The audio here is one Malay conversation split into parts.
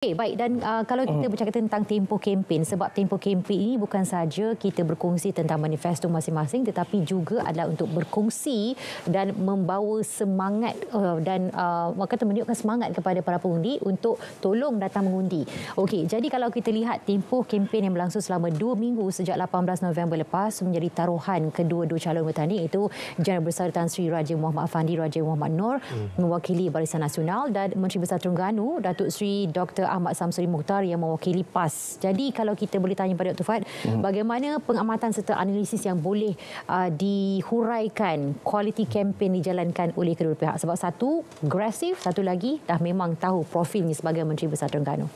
Okay, baik, dan kalau kita bercakap tentang tempoh kempen, sebab tempoh kempen ini bukan saja kita berkongsi tentang manifesto masing-masing, tetapi juga adalah untuk berkongsi dan membawa semangat dan kata menunjukkan semangat kepada para pengundi untuk tolong datang mengundi. Okey, jadi kalau kita lihat tempoh kempen yang berlangsung selama 2 minggu sejak 18 November lepas menjadi taruhan kedua-dua calon bertanding, iaitu Jana Besar Tan Sri Raja Muhammad Afandi Raja Muhammad Noor mewakili Barisan Nasional dan Menteri Besar Terengganu Datuk Sri Dr. Ahmad Samsuri Mukhtar yang mewakili PAS. Jadi kalau kita boleh tanya pada Dr. Fad, bagaimana pengamatan serta analisis yang boleh dihuraikan kualiti kempen dijalankan oleh kedua pihak? Sebab satu agresif, satu lagi dah memang tahu profilnya sebagai Menteri Besar Terengganu.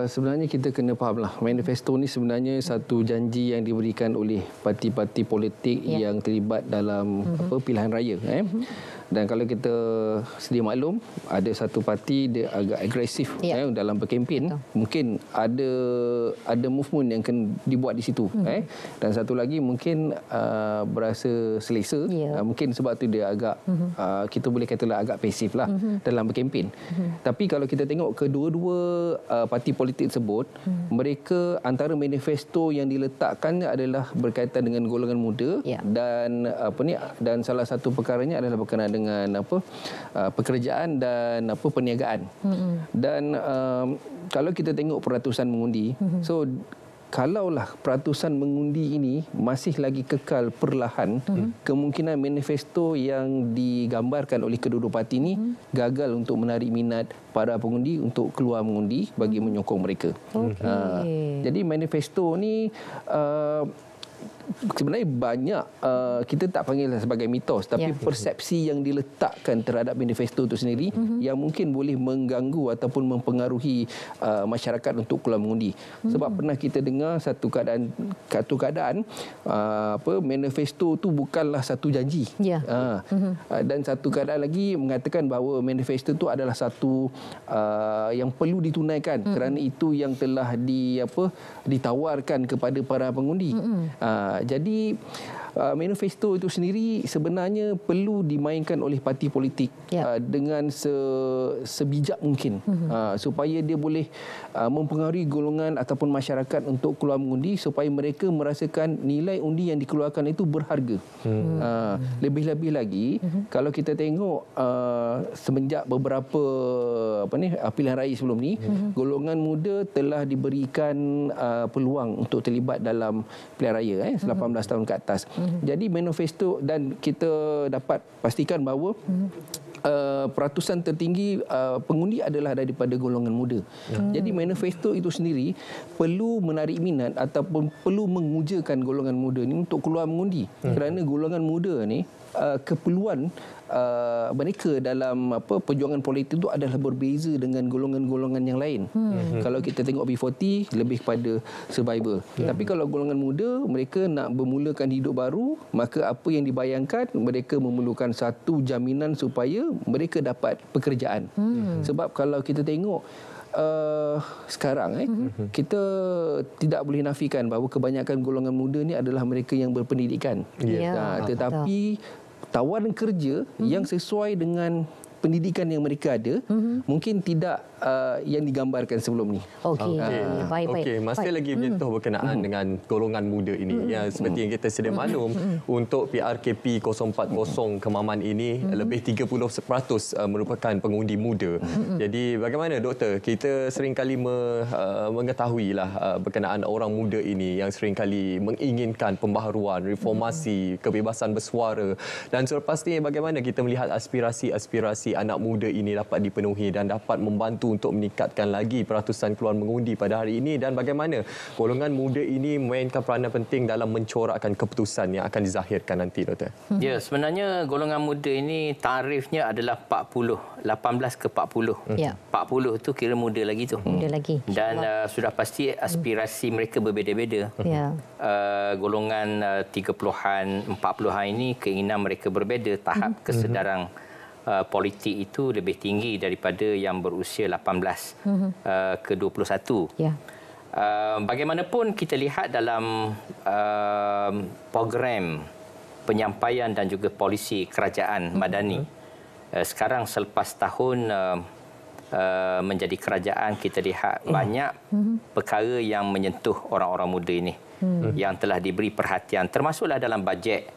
Sebenarnya kita kena fahamlah, manifesto ni sebenarnya satu janji yang diberikan oleh parti-parti politik yang terlibat dalam pilihan raya. Dan kalau kita sedia maklum, ada satu parti dia agak agresif dalam berkempen. Mungkin ada movement yang akan dibuat di situ. Dan satu lagi mungkin berasa selesa. Mungkin sebab tu dia agak kita boleh katalah agak pasif lah dalam berkempen. Tapi kalau kita tengok kedua-dua parti politik tersebut, mereka antara manifesto yang diletakkan adalah berkaitan dengan golongan muda dan dan salah satu perkaranya adalah berkenaan dengan pekerjaan dan perniagaan. Dan kalau kita tengok peratusan mengundi, so kalaulah peratusan mengundi ini masih lagi kekal perlahan, kemungkinan manifesto yang digambarkan oleh kedua-dua parti ini gagal untuk menarik minat para pengundi untuk keluar mengundi bagi menyokong mereka. Jadi manifesto ni sebenarnya banyak, kita tak panggillah sebagai mitos, tapi persepsi yang diletakkan terhadap manifesto itu sendiri yang mungkin boleh mengganggu ataupun mempengaruhi masyarakat untuk keluar mengundi. Sebab pernah kita dengar satu keadaan manifesto itu bukanlah satu janji. Dan satu keadaan lagi mengatakan bahawa manifesto itu adalah satu yang perlu ditunaikan kerana itu yang telah ditawarkan kepada para pengundi. Jadi manifesto itu sendiri sebenarnya perlu dimainkan oleh parti politik dengan sebijak mungkin supaya dia boleh mempengaruhi golongan ataupun masyarakat untuk keluar mengundi supaya mereka merasakan nilai undi yang dikeluarkan itu berharga. Lebih-lebih lagi kalau kita tengok semenjak beberapa pilihan raya sebelum ni, golongan muda telah diberikan peluang untuk terlibat dalam pilihan raya 18 tahun ke atas. Jadi manifesto, dan kita dapat pastikan bahawa peratusan tertinggi pengundi adalah daripada golongan muda. Jadi manifesto itu sendiri perlu menarik minat ataupun perlu mengujakan golongan muda ni untuk keluar mengundi. Kerana golongan muda ni keperluan mereka dalam perjuangan politik itu adalah berbeza dengan golongan-golongan yang lain. Kalau kita tengok B40 lebih kepada survivor. Tapi kalau golongan muda, mereka nak bermulakan hidup baru, maka apa yang dibayangkan, mereka memerlukan satu jaminan supaya mereka dapat pekerjaan. Sebab kalau kita tengok sekarang kita tidak boleh nafikan bahawa kebanyakan golongan muda ni adalah mereka yang berpendidikan. Tetapi tawaran kerja yang sesuai dengan pendidikan yang mereka ada mungkin tidak yang digambarkan sebelum ni. Okey, masih lagi menyentuh berkenaan dengan golongan muda ini. Seperti yang kita sedia maklum, untuk PRKP 040 Kemaman ini lebih 30% merupakan pengundi muda. Jadi bagaimana doktor, kita seringkali mengetahuilah berkenaan orang muda ini yang seringkali menginginkan pembaharuan, reformasi, kebebasan bersuara, dan selepas ini bagaimana kita melihat aspirasi anak muda ini dapat dipenuhi dan dapat membantu untuk meningkatkan lagi peratusan keluar mengundi pada hari ini, dan bagaimana golongan muda ini memainkan peranan penting dalam mencorakkan keputusan yang akan dizahirkan nanti, doktor. Ya, sebenarnya golongan muda ini tarifnya adalah 40, 18 ke 40. 40 tu kira muda lagi tu. Muda lagi. Dan sudah pasti aspirasi mereka berbeza-beza. Golongan 30-an, 40-an ini keinginan mereka berbeza, tahap kesedaran politik itu lebih tinggi daripada yang berusia 18 ke 21. Bagaimanapun kita lihat dalam program penyampaian dan juga polisi kerajaan Madani, sekarang selepas tahun menjadi kerajaan, kita lihat banyak perkara yang menyentuh orang-orang muda ini yang telah diberi perhatian, termasuklah dalam bajet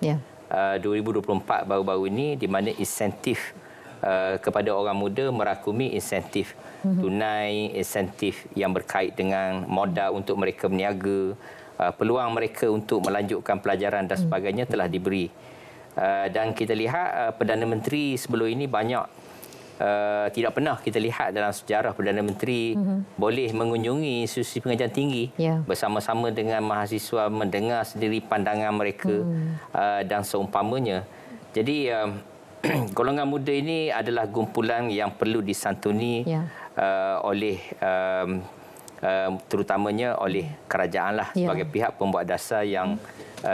2024 baru-baru ini, di mana insentif kepada orang muda merakumi insentif tunai, insentif yang berkait dengan modal untuk mereka berniaga, peluang mereka untuk melanjutkan pelajaran dan sebagainya telah diberi. Dan kita lihat Perdana Menteri sebelum ini banyak tidak pernah kita lihat dalam sejarah Perdana Menteri boleh mengunjungi institusi pengajian tinggi bersama-sama dengan mahasiswa, mendengar sendiri pandangan mereka dan seumpamanya. Jadi golongan muda ini adalah kumpulan yang perlu disantuni oleh terutamanya oleh kerajaan lah sebagai pihak pembuat dasar yang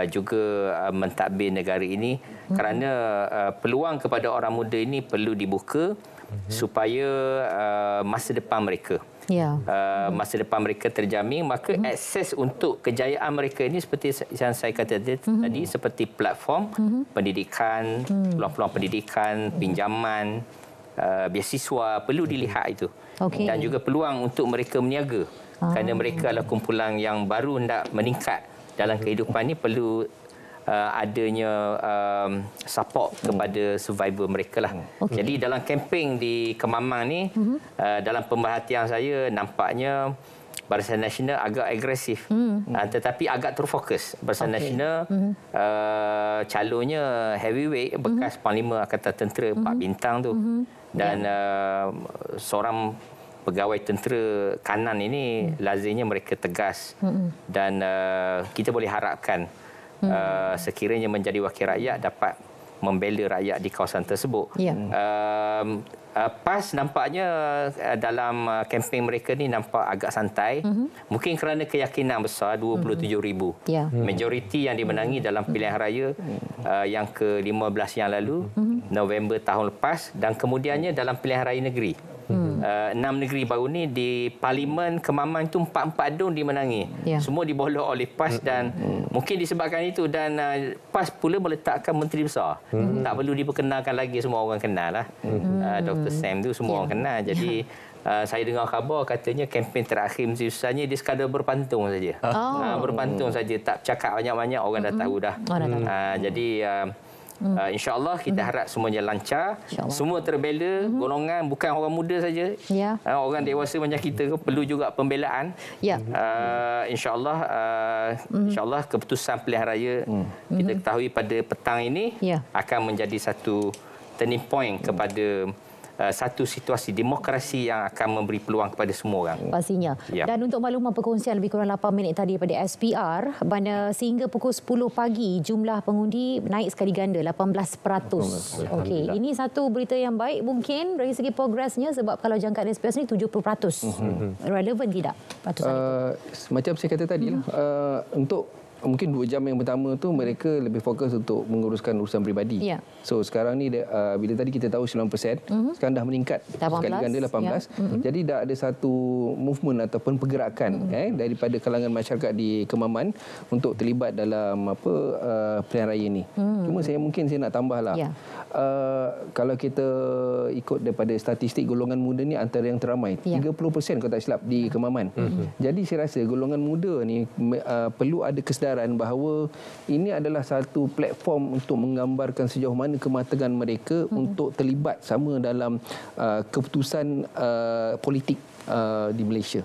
juga mentadbir negara ini, kerana peluang kepada orang muda ini perlu dibuka supaya masa depan mereka masa depan mereka terjamin. Maka akses untuk kejayaan mereka ini seperti yang saya kata tadi, seperti platform pendidikan, peluang-peluang pendidikan, pinjaman, beasiswa perlu dilihat itu. Dan juga peluang untuk mereka berniaga, kerana mereka adalah kumpulan yang baru hendak meningkat dalam kehidupan ini, perlu adanya support kepada survivor mereka lah. Jadi dalam kempen di Kemamang ni, dalam pemerhatian saya nampaknya Barisan Nasional agak agresif, tetapi agak terfokus. Barisan Nasional calonnya heavyweight, bekas Panglima Angkatan Tentera 4 bintang tu, dan seorang pegawai tentera kanan ini lazimnya mereka tegas, dan kita boleh harapkan sekiranya menjadi wakil rakyat dapat membela rakyat di kawasan tersebut. PAS nampaknya dalam kempen mereka ni nampak agak santai, mungkin kerana keyakinan besar 27,000 majoriti yang dimenangi dalam pilihan raya yang ke-15 yang lalu, November tahun lepas, dan kemudiannya dalam pilihan raya negeri 6 negeri baru ni di Parlimen Kemamang itu 4 dun dimenangi. Semua dibolok oleh PAS, dan mungkin disebabkan itu, dan PAS pula meletakkan menteri besar. Tak perlu diperkenalkan lagi, semua orang kenal lah. Dr. Sam tu semua orang kenal. Jadi saya dengar khabar katanya kempen terakhir Menteri Besarnya dia sekadar berpantun saja. Berpantun saja, tak cakap banyak-banyak, orang dah tahu dah. Jadi InsyaAllah kita harap semuanya lancar, semua terbela, golongan bukan orang muda saja, orang dewasa macam kita perlu juga pembelaan. InsyaAllah keputusan pilihan raya kita ketahui pada petang ini akan menjadi satu turning point kepada satu situasi demokrasi yang akan memberi peluang kepada semua orang. Pastinya. Dan untuk makluman perkongsian lebih kurang 8 minit tadi daripada SPR, mana sehingga pukul 10 pagi jumlah pengundi naik sekali ganda 18%. Okey, ini satu berita yang baik mungkin dari segi progresnya, sebab kalau jangkaan SPS ni 70%. Relevan tidak patusan itu? Macam saya kata tadi untuk mungkin 2 jam yang pertama tu mereka lebih fokus untuk menguruskan urusan peribadi. So sekarang ni bila tadi kita tahu 9%, sekarang dah meningkat sekali ganda 18. Jadi dah ada satu movement ataupun pergerakan daripada kalangan masyarakat di Kemaman untuk terlibat dalam pilihan raya ni. Cuma saya nak tambahlah. Kalau kita ikut daripada statistik, golongan muda ni antara yang teramai, 30% kalau tak silap di Kemaman. Jadi saya rasa golongan muda ni perlu ada kesedaran bahawa ini adalah satu platform untuk menggambarkan sejauh mana kematangan mereka untuk terlibat sama dalam keputusan politik di Malaysia.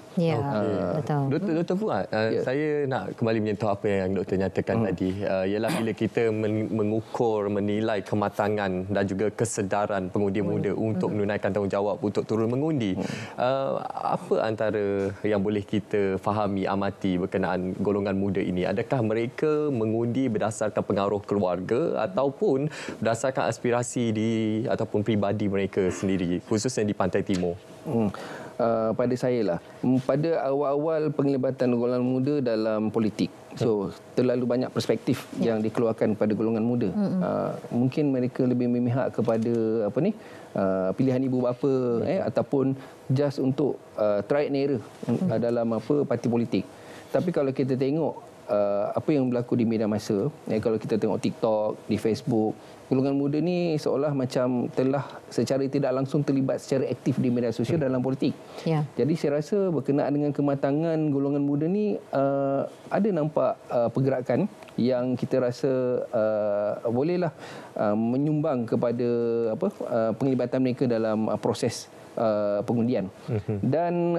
Betul. Dr. Fuad, saya nak kembali menyentuh apa yang Dr. nyatakan tadi. Ialah bila kita mengukur, menilai kematangan dan juga kesedaran pengundi muda untuk menunaikan tanggungjawab untuk turun mengundi. Apa antara yang boleh kita fahami, amati berkenaan golongan muda ini? Adakah mereka mengundi berdasarkan pengaruh keluarga ataupun berdasarkan aspirasi ataupun peribadi mereka sendiri, khususnya di Pantai Timur? Pada saya lah, pada awal-awal penglibatan golongan muda dalam politik, so terlalu banyak perspektif yang dikeluarkan pada golongan muda. Mungkin mereka lebih memihak kepada pilihan ibu bapa ataupun just untuk try and error dalam parti politik. Tapi kalau kita tengok apa yang berlaku di media masa, kalau kita tengok TikTok, di Facebook, golongan muda ni seolah macam telah secara tidak langsung terlibat secara aktif di media sosial dalam politik. Jadi saya rasa berkenaan dengan kematangan golongan muda ni ada nampak pergerakan yang kita rasa bolehlah menyumbang kepada penglibatan mereka dalam proses pengundian. Dan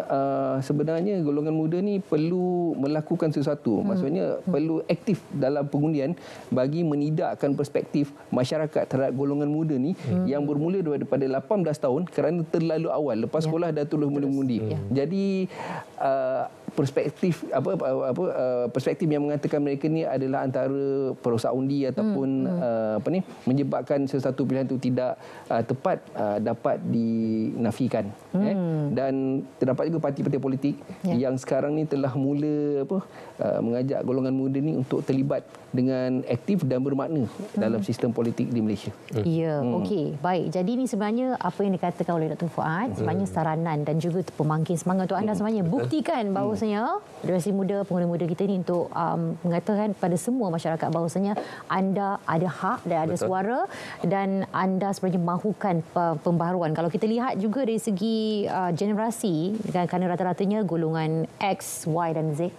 sebenarnya golongan muda ni perlu melakukan sesuatu. Maksudnya perlu aktif dalam pengundian bagi menidakkan perspektif masyarakat terhadap golongan muda ni yang bermula daripada 18 tahun kerana terlalu awal. Lepas sekolah dah terus mula mengundi. Jadi perspektif perspektif yang mengatakan mereka ni adalah antara perosak undi ataupun menyebabkan sesuatu pilihan itu tidak tepat dapat dinafikan. Dan terdapat juga parti-parti politik yang sekarang ni telah mula mengajak golongan muda ni untuk terlibat dengan aktif dan bermakna dalam sistem politik di Malaysia. Ya, okey. Baik. Jadi ini sebenarnya apa yang dikatakan oleh Dr. Fuad sebenarnya saranan dan juga pemangkin semangat untuk anda sebenarnya buktikan bahawasanya generasi muda, pengguna muda kita ini untuk mengatakan pada semua masyarakat bahawasanya anda ada hak dan ada suara dan anda sebenarnya mahukan pembaharuan. Kalau kita lihat juga dari segi generasi, kerana rata-ratanya golongan X, Y dan Z,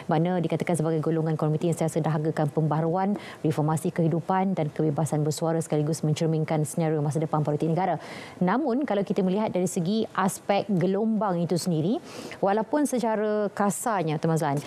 mana dikatakan sebagai golongan komuniti yang sentiasa dahagakan pembaharuan, reformasi kehidupan dan kebebasan bersuara sekaligus mencerminkan senario masa depan politik negara. Namun kalau kita melihat dari segi aspek gelombang itu sendiri, walaupun secara kasarnya Tuan Mazlan,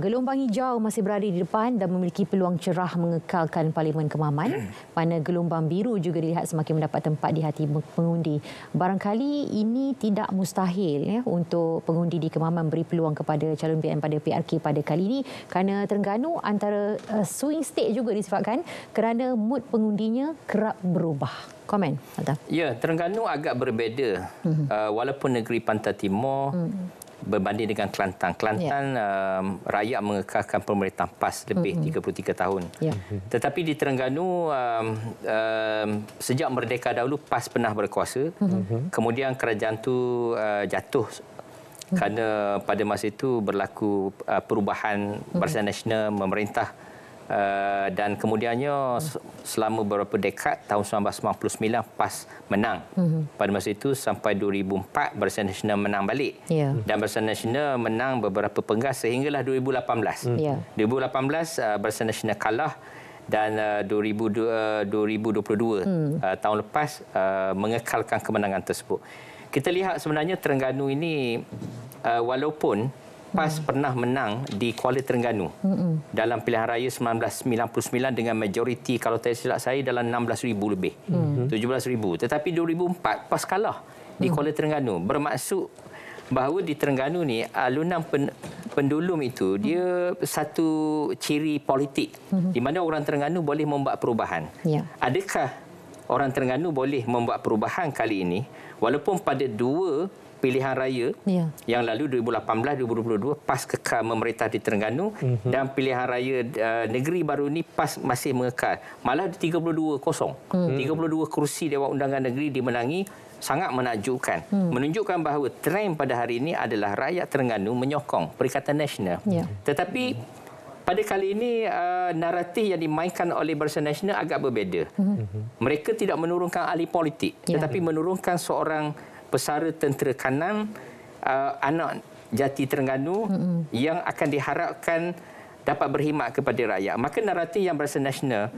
gelombang hijau masih berada di depan dan memiliki peluang cerah mengekalkan Parlimen Kemaman, mana gelombang biru juga dilihat semakin mendapat tempat di hati pengundi. Barangkali ini tidak mustahil untuk pengundi di Kemaman beri peluang kepada calon BN pada PRK pada kali ini, kerana Terengganu antara swing state juga disebabkan kerana mood pengundinya kerap berubah. Komen, Atah? Ya, Terengganu agak berbeza. Walaupun negeri Pantai Timur berbanding dengan Kelantan. Kelantan rakyat mengekalkan pemerintahan PAS lebih 33 tahun. Tetapi di Terengganu sejak merdeka dahulu PAS pernah berkuasa. Kemudian kerajaan itu jatuh kerana pada masa itu berlaku perubahan Barisan Nasional memerintah. Dan kemudiannya selama beberapa dekad, tahun 1999 PAS menang. Pada masa itu sampai 2004 Barisan Nasional menang balik. Dan Barisan Nasional menang beberapa penggas sehinggalah 2018. 2018 Barisan Nasional kalah dan 2022 tahun lepas mengekalkan kemenangan tersebut. Kita lihat sebenarnya Terengganu ini walaupun PAS pernah menang di Kuala Terengganu dalam pilihan raya 1999 dengan majoriti kalau tak silap saya dalam 16,000 lebih, 17,000. Tetapi 2004 PAS kalah di Kuala Terengganu. Bermaksud bahawa di Terengganu ni alunan pendulum itu dia satu ciri politik di mana orang Terengganu boleh membuat perubahan. Adakah orang Terengganu boleh membuat perubahan kali ini walaupun pada dua pilihan raya yang lalu 2018-2022 PAS kekal memerintah di Terengganu dan pilihan raya negeri baru ni PAS masih mengekal. Malah 32 kursi Dewan Undangan Negeri dimenangi, sangat menakjubkan. Menunjukkan bahawa trend pada hari ini adalah rakyat Terengganu menyokong Perikatan Nasional. Tetapi pada kali ini naratif yang dimainkan oleh Barisan Nasional agak berbeza. Mereka tidak menurunkan ahli politik tetapi menurunkan seorang pesara tentera kanan anak jati Terengganu yang akan diharapkan dapat berkhidmat kepada rakyat. Maka naratif yang Barisan Nasional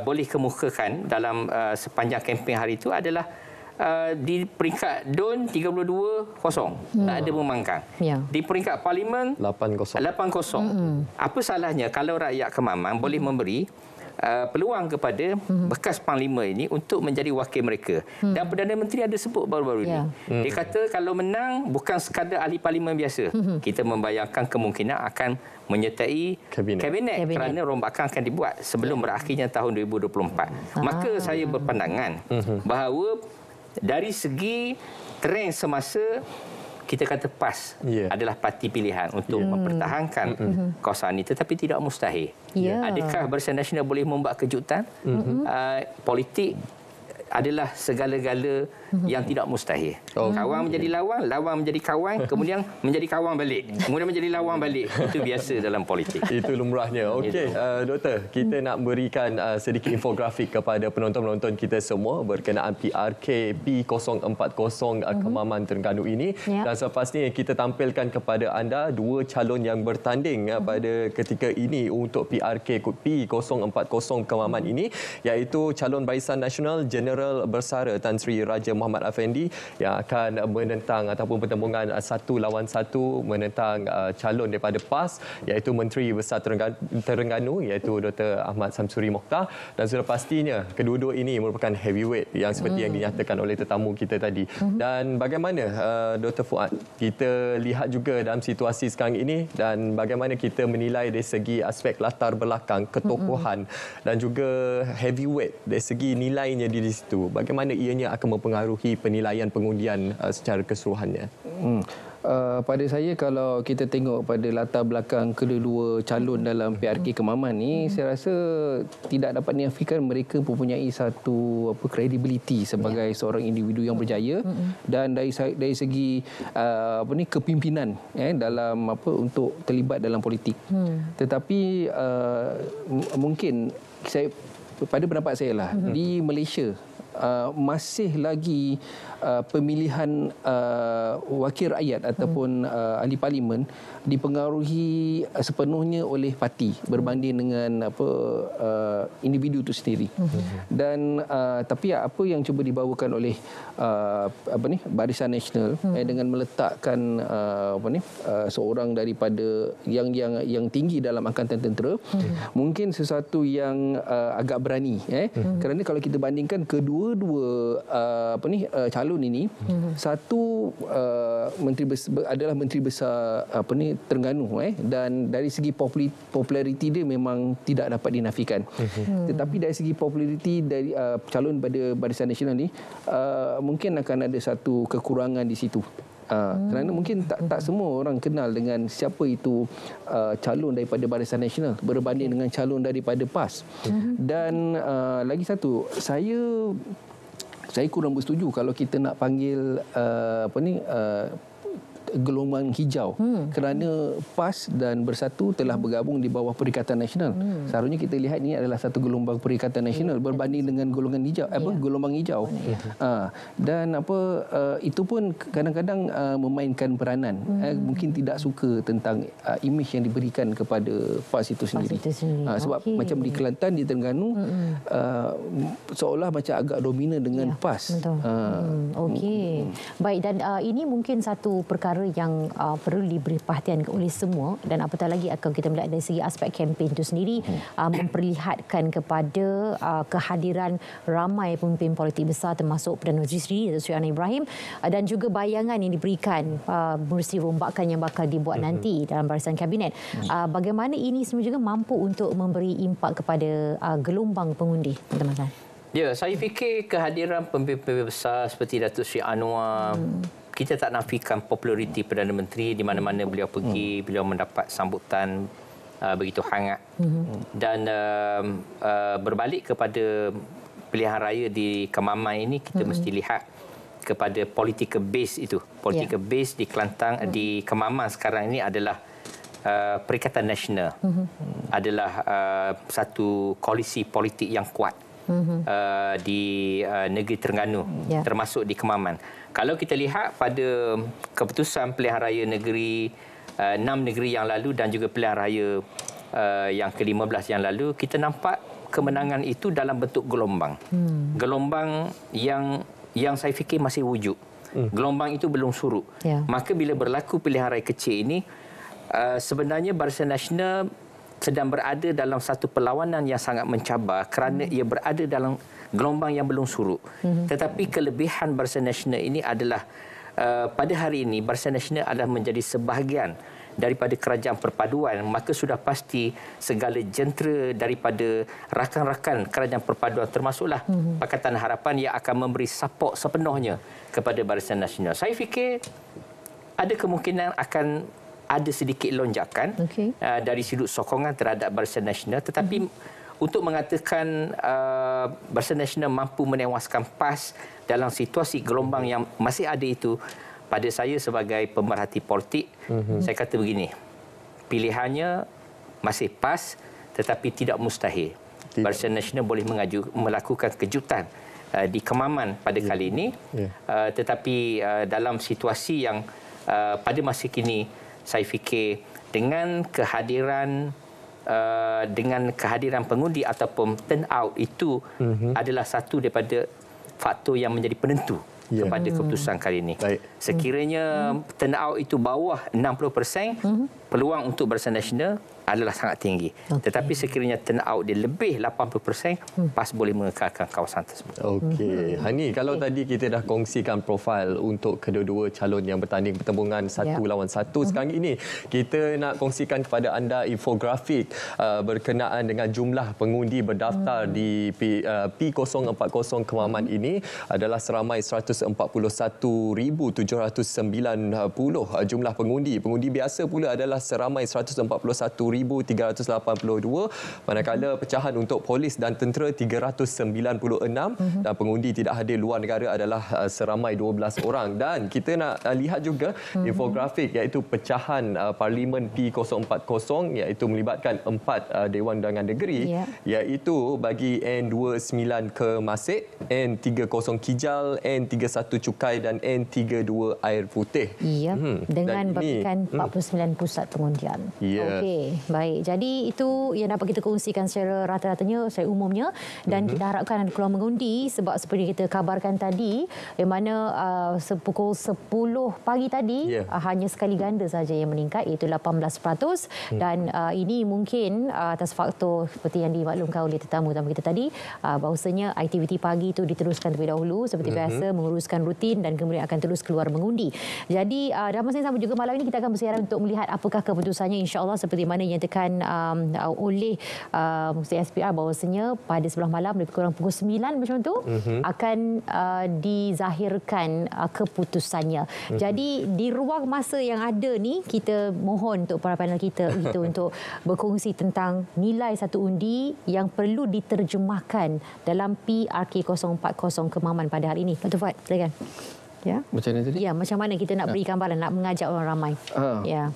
boleh kemukakan dalam sepanjang kempen hari itu adalah di peringkat DUN 32-0, tak ada memangkang. Di peringkat Parlimen 8-0. Apa salahnya kalau rakyat Kemaman boleh memberi peluang kepada bekas Panglima ini untuk menjadi wakil mereka. Dan Perdana Menteri ada sebut baru-baru ini. Dia kata kalau menang bukan sekadar ahli parlimen biasa. Kita membayangkan kemungkinan akan menyertai kabinet kerana rombakan akan dibuat sebelum berakhirnya tahun 2024. Maka saya berpandangan bahawa dari segi trend semasa kita kata PAS adalah parti pilihan untuk mempertahankan kawasan ini, tetapi tidak mustahil. Adakah Barisan Nasional boleh membuat kejutan politik adalah segala-gala yang tidak mustahil. Kawan menjadi lawan, lawan menjadi kawan, kemudian menjadi kawan balik, kemudian menjadi lawan balik. Itu biasa dalam politik. Itu lumrahnya. Okey, Doktor, kita nak berikan sedikit infografik kepada penonton-penonton kita semua berkenaan PRK P040 Kemaman Terengganu ini. Dan selepas ni kita tampilkan kepada anda dua calon yang bertanding pada ketika ini untuk PRK P040 Kemaman ini, iaitu calon Barisan Nasional Jeneral Bersara Tan Sri Raja Muhammad Afendi yang akan menentang ataupun pertembungan 1 lawan 1 menentang calon daripada PAS, iaitu Menteri Besar Terengganu, iaitu Dr. Ahmad Samsuri Mokhtar. Dan sudah pastinya kedua-dua ini merupakan heavyweight yang seperti yang dinyatakan oleh tetamu kita tadi. Dan bagaimana Dr. Fuad, kita lihat juga dalam situasi sekarang ini dan bagaimana kita menilai dari segi aspek latar belakang, ketokohan dan juga heavyweight dari segi nilainya di situ. Bagaimana ianya akan mempengaruhi penilaian pengundian secara keseluruhannya? Pada saya, kalau kita tengok pada latar belakang kedua-dua calon dalam PRK Kemaman ni, saya rasa tidak dapat dinafikan mereka mempunyai satu kredibiliti sebagai seorang individu yang berjaya dan dari segi kepimpinan dalam untuk terlibat dalam politik. Tetapi mungkin pada pendapat saya lah, di Malaysia masih lagi pemilihan wakil rakyat ataupun ahli parlimen dipengaruhi sepenuhnya oleh parti berbanding dengan individu itu sendiri. Dan tapi apa yang cuba dibawakan oleh Barisan Nasional dengan meletakkan seorang daripada yang tinggi dalam angkatan tentera, mungkin sesuatu yang agak berani, kerana kalau kita bandingkan kedua-dua calon ini, satu adalah Menteri Besar Terengganu, dan dari segi populariti dia memang tidak dapat dinafikan. Tetapi dari segi populariti dari calon pada Barisan Nasional ni mungkin akan ada satu kekurangan di situ. Kerana mungkin tak semua orang kenal dengan siapa itu calon daripada Barisan Nasional berbanding dengan calon daripada PAS. Dan lagi satu, saya kurang bersetuju kalau kita nak panggil gelombang hijau, kerana PAS dan Bersatu telah bergabung di bawah Perikatan Nasional. Seharusnya kita lihat ini adalah satu gelombang Perikatan Nasional berbanding dengan golongan hijau, gelombang hijau. Dan itu pun kadang-kadang memainkan peranan. Mungkin tidak suka tentang imej yang diberikan kepada PAS itu sendiri. Sebab macam di Kelantan, di Terengganu, seolah macam agak dominan dengan PAS. Okey. Baik, dan ini mungkin satu perkara yang perlu diberi perhatian oleh semua, dan apatah lagi akan kita melihat dari segi aspek kempen itu sendiri, memperlihatkan kepada kehadiran ramai pemimpin politik besar termasuk Perdana Menteri sendiri, Sri Anwar Ibrahim, dan juga bayangan yang diberikan menerusi rombakan yang bakal dibuat nanti dalam barisan kabinet. Bagaimana ini semua juga mampu untuk memberi impak kepada gelombang pengundi, teman-teman? Ya, saya fikir kehadiran pemimpin besar seperti Datuk Sri Anwar, kita tak nafikan populariti Perdana Menteri di mana-mana beliau pergi, beliau mendapat sambutan begitu hangat. Dan berbalik kepada pilihan raya di Kemaman ini, kita mesti lihat kepada political base itu. Political base di Kelantan, di Kemaman sekarang ini adalah Perikatan Nasional. Adalah satu koalisi politik yang kuat di negeri Terengganu, termasuk di Kemaman. Kalau kita lihat pada keputusan pilihan raya negeri 6 negeri yang lalu dan juga pilihan raya yang ke-15 yang lalu, kita nampak kemenangan itu dalam bentuk gelombang. Gelombang yang saya fikir masih wujud. Gelombang itu belum surut. Maka bila berlaku pilihan raya kecil ini, sebenarnya Barisan Nasional sedang berada dalam satu perlawanan yang sangat mencabar kerana ia berada dalam gelombang yang belum surut. Tetapi kelebihan Barisan Nasional ini adalah pada hari ini Barisan Nasional adalah menjadi sebahagian daripada kerajaan perpaduan, maka sudah pasti segala jentera daripada rakan-rakan kerajaan perpaduan termasuklah Pakatan Harapan yang akan memberi support sepenuhnya kepada Barisan Nasional. Saya fikir ada kemungkinan akan ada sedikit lonjakan dari sudut sokongan terhadap Barisan Nasional, tetapi untuk mengatakan Barisan Nasional mampu menewaskan PAS dalam situasi gelombang yang masih ada itu, pada saya sebagai pemerhati politik, saya kata begini, pilihannya masih PAS tetapi tidak mustahil. Barisan Nasional boleh melakukan kejutan di Kemaman pada kali ini, tetapi dalam situasi yang pada masa kini saya fikir dengan kehadiran pengundi ataupun turnout itu adalah satu daripada faktor yang menjadi penentu kepada keputusan kali ini. Sekiranya turnout itu bawah 60%, peluang untuk Barisan Nasional adalah sangat tinggi. Tetapi sekiranya turnout dia lebih 80%, PAS boleh mengekalkan kawasan tersebut. Okey. Hani, kalau tadi kita dah kongsikan profil untuk kedua-dua calon yang bertanding pertembungan satu lawan satu, sekarang ini kita nak kongsikan kepada anda infografik berkenaan dengan jumlah pengundi berdaftar di P040 Kemaman ini adalah seramai 141,790 jumlah pengundi. Pengundi biasa pula adalah seramai 141,382, manakala pecahan untuk polis dan tentera 396 dan pengundi tidak hadir luar negara adalah seramai 12 orang. Dan kita nak lihat juga infografik iaitu pecahan Parlimen P040 iaitu melibatkan 4 Dewan Undangan Negeri, iaitu bagi N29 Kemasik, N30 Kijal, N31 Cukai dan N32 Air Putih. Dengan babikan 49 pusat pengundian. Okey, baik. Jadi itu yang dapat kita kongsikan secara rata-ratanya, secara umumnya, dan kita harapkan ada peluang mengundi sebab seperti kita kabarkan tadi, yang mana pukul 10 pagi tadi hanya sekali ganda saja yang meningkat, iaitu 18%, dan ini mungkin atas faktor seperti yang dimaklumkan oleh tetamu-tetamu kita tadi, bahawasanya aktiviti pagi itu diteruskan terlebih dahulu seperti biasa, menguruskan rutin dan kemudian akan terus keluar mengundi. Jadi dalam masa yang sama juga malam ini kita akan bersiaran untuk melihat apakah keputusannya, insya-Allah seperti mana yang dinyatakan oleh SPR, bahawasanya pada sebelah malam lebih kurang pukul 9 macam tu akan dizahirkan keputusannya. Jadi di ruang masa yang ada ni, kita mohon untuk para panel kita gitu untuk berkongsi tentang nilai satu undi yang perlu diterjemahkan dalam PRK 040 Kemaman pada hari ini. Dr. Fuad, silakan. Ya. Macam mana tadi? Ya, macam mana kita nak beri gambaran, nak mengajak orang ramai. Ya.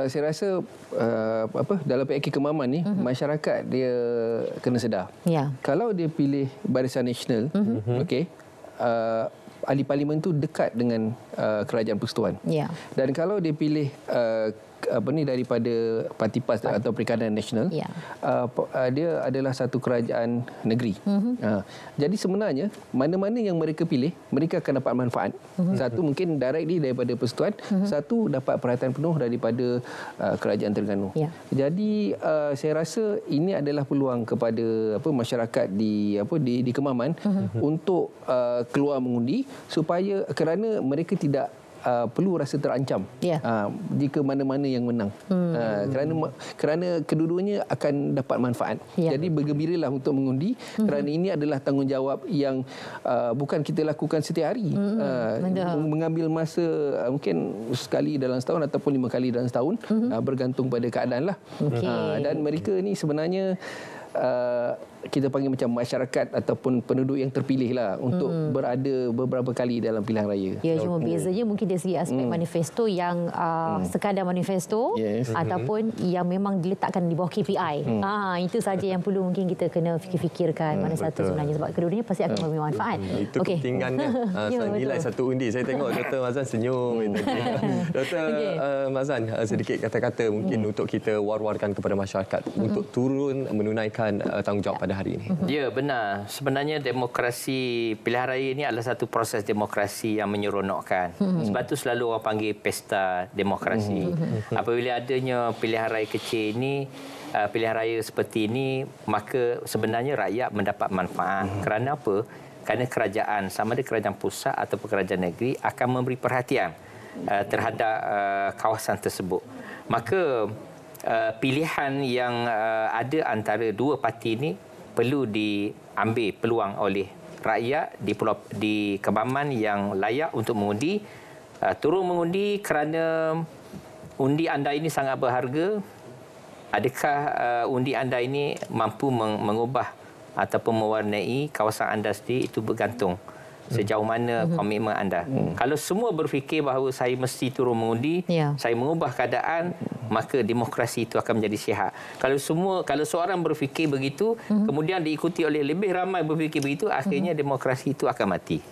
Saya rasa dalam PRK Kemaman ni masyarakat dia kena sedar. Kalau dia pilih Barisan Nasional, ahli parlimen tu dekat dengan kerajaan persekutuan. Dan kalau dia pilih daripada Parti PAS atau Perikadaran Nasional, dia adalah satu kerajaan negeri. Jadi sebenarnya mana-mana yang mereka pilih, mereka akan dapat manfaat. Satu mungkin directly daripada persekutuan, satu dapat perhatian penuh daripada kerajaan Terengganu. Jadi saya rasa ini adalah peluang kepada masyarakat di Kemaman untuk keluar mengundi, supaya kerana mereka tidak perlu rasa terancam jika mana-mana yang menang, kerana kedua-duanya akan dapat manfaat. Jadi bergembiralah untuk mengundi, kerana ini adalah tanggungjawab yang bukan kita lakukan setiap hari. Mengambil masa mungkin sekali dalam setahun ataupun 5 kali dalam setahun, bergantung pada keadaan lah. Dan mereka ni sebenarnya kita panggil macam masyarakat ataupun penduduk yang terpilih lah untuk berada beberapa kali dalam pilihan raya. Cuma bezanya mungkin dari segi aspek manifesto yang sekadar manifesto ataupun yang memang diletakkan di bawah KPI. Itu saja yang perlu mungkin kita kena fikir-fikirkan mana satu sebenarnya, sebab kedua-duanya pasti akan memberi manfaat. Itu kepentingannya. Nilai satu undi. Saya tengok Dr. Mazlan senyum. Dr. Mazlan, sedikit kata-kata mungkin untuk kita war-warkan kepada masyarakat untuk turun menunaikan tanggungjawab pada hari ini. Ya, benar. Sebenarnya demokrasi pilihan raya ini adalah satu proses demokrasi yang menyeronokkan. Sebab itu selalu orang panggil pesta demokrasi. Apabila adanya pilihan raya kecil ini, pilihan raya seperti ini, maka sebenarnya rakyat mendapat manfaat. Kerana apa? Kerana kerajaan, sama ada kerajaan pusat ataupun kerajaan negeri, akan memberi perhatian terhadap kawasan tersebut. Maka pilihan yang ada antara dua parti ini perlu diambil peluang oleh rakyat di Kemaman yang layak untuk mengundi. Turun mengundi kerana undi anda ini sangat berharga. adakah undi anda ini mampu mengubah ataupun mewarnai kawasan anda sendiri, itu bergantung sejauh mana komitmen anda. Kalau semua berfikir bahawa saya mesti turun mengundi, saya mengubah keadaan, maka demokrasi itu akan menjadi sihat. Kalau seorang berfikir begitu, kemudian diikuti oleh lebih ramai berfikir begitu, akhirnya demokrasi itu akan mati.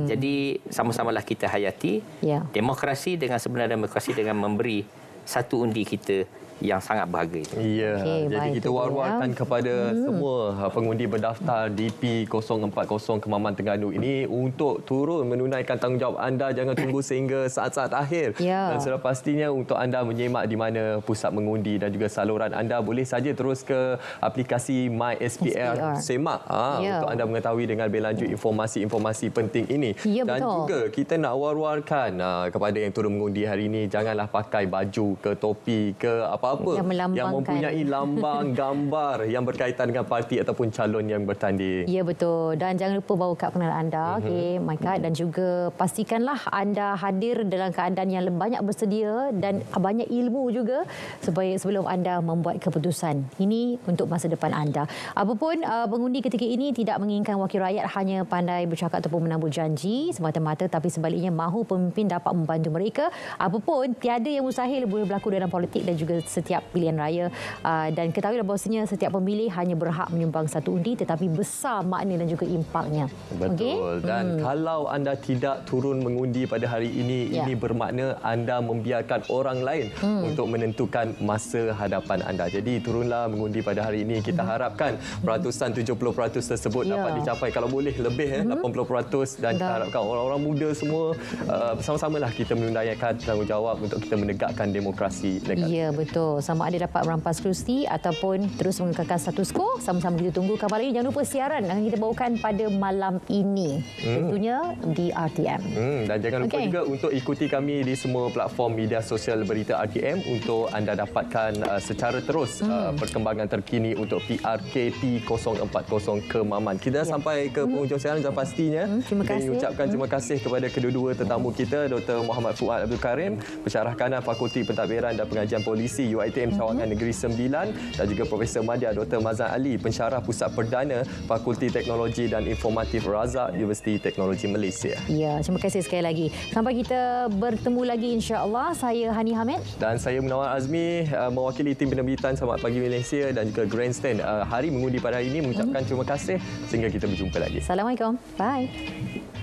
Jadi sama-samalah kita hayati demokrasi dengan sebenar demokrasi dengan memberi satu undi kita yang sangat berharga itu. Ya, jadi kita war-warkan kepada semua pengundi berdaftar DP040 Kemaman Terengganu ini untuk turun menunaikan tanggungjawab anda. Jangan tunggu sehingga saat-saat akhir. Dan sudah pastinya untuk anda menyemak di mana pusat mengundi dan juga saluran anda, boleh saja terus ke aplikasi MySPR Semak untuk anda mengetahui dengan lebih lanjut informasi-informasi penting ini. Dan juga kita nak war-warkan kepada yang turun mengundi hari ini, janganlah pakai baju ke topi ke apa yang mempunyai lambang gambar yang berkaitan dengan parti ataupun calon yang bertanding. Ya, betul. Dan jangan lupa bawa kad pengenalan anda, my card, dan juga pastikanlah anda hadir dalam keadaan yang banyak bersedia dan banyak ilmu juga supaya sebelum anda membuat keputusan. Ini untuk masa depan anda. Apapun, pengundi ketika ini tidak menginginkan wakil rakyat hanya pandai bercakap ataupun menambul janji semata-mata, tapi sebaliknya mahu pemimpin dapat membantu mereka. Apapun, tiada yang mustahil boleh berlaku dalam politik dan juga setiap pilihan raya, dan ketahuilah bahawasanya setiap pemilih hanya berhak menyumbang satu undi, tetapi besar makna dan juga impaknya. Betul. Dan kalau anda tidak turun mengundi pada hari ini, ini bermakna anda membiarkan orang lain untuk menentukan masa hadapan anda. Jadi turunlah mengundi pada hari ini. Kita harapkan peratusan 70% tersebut dapat dicapai, kalau boleh lebih 80%, dan kita harapkan orang-orang muda semua bersama-samalah kita menunaikan tanggungjawab untuk kita menegakkan demokrasi negara. Ya, betul. Sama ada dapat merampas kerusi ataupun terus mengekalkan status quo. Sama-sama kita tunggu kabar ini. Jangan lupa siaran akan kita bawakan pada malam ini. Tentunya di RTM. Dan jangan lupa juga untuk ikuti kami di semua platform media sosial berita RTM untuk anda dapatkan secara terus perkembangan terkini untuk PRKP 040 Kemaman. Kita sampai ke penghujung siaran dan pastinya terima kasih. Kita ucapkan terima kasih kepada kedua-dua tetamu kita, Dr. Muhammad Fuad Abdul Karim, Pensyarah Kanan Fakulti Pentadbiran dan Pengajian Polisi UiTM Sawangan Negeri Sembilan, dan juga Profesor Madya Dr. Mazan Ali, Pensyarah Pusat Perdana Fakulti Teknologi dan Informatif Razak Universiti Teknologi Malaysia. Ya, terima kasih sekali lagi. Sampai kita bertemu lagi insya-Allah. Saya Hani Hamid dan saya Munawar Azmi, mewakili tim penerbitan Selamat Pagi Malaysia dan juga Grandstand Hari Mengundi pada hari ini, mengucapkan terima kasih sehingga kita berjumpa lagi. Assalamualaikum. Bye.